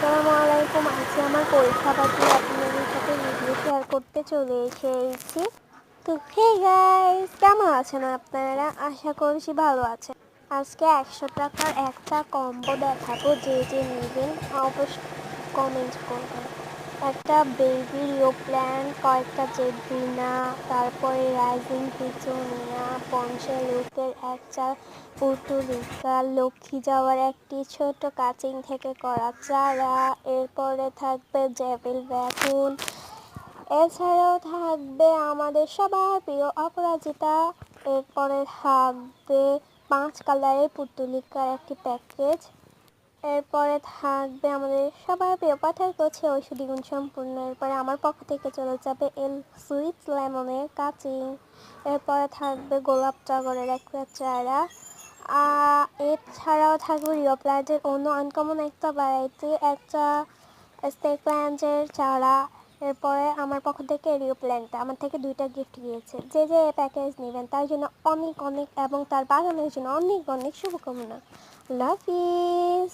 আসসালামু আলাইকুম। আজকে আমার পরীক্ষা বাকি আপনাদের সাথে ভিডিও শেয়ার করতে চলে এসেছি। তো হে গাইস, কেমন আছেন আপনারা? আশা করছি ভালো আছেন। আজকে 100 টাকার একটা কম্বো দেখাবো, যে নেবেন অবশ্যই কমেন্ট করবেন। একটা বেবি রিও প্ল্যান্ট, কয়েকটা জেব্রিনা, তারপরে রাইজিং পিচুনিয়া, পঞ্চলুকের একটা পুতুলিকা, লক্ষ্মী যাওয়ার একটি ছোট কাচিং থেকে করা চারা, এরপরে থাকবে জেবিল বেগুন, এছাড়াও থাকবে আমাদের সবার প্রিয় অপরাজিতা, এরপরে থাকবে 5 কালারের পুতুলিকার একটি প্যাকেজ, এরপরে থাকবে আমাদের সবার প্রিয় পাথর গোছে ঔষধি গুণ সম্পূর্ণ, এরপরে আমার পক্ষ থেকে চলে যাবে এল সুইট লেমনের কাচিং, এরপরে থাকবে গোলাপ টগরের একটা চারা, এছাড়াও থাকবে রিও প্ল্যান্টের অন্য আনকমন একটা ভ্যারাইটি, একটা স্নেক প্ল্যান্টের চারা। এরপরে আমার পক্ষ থেকে রিও প্ল্যান্টটা আমার থেকে 2টা গিফট গিয়েছে। যে প্যাকেজ নেবেন তার জন্য অনেক অনেক এবং তার বাগানের জন্য অনেক অনেক শুভকামনা। Love is.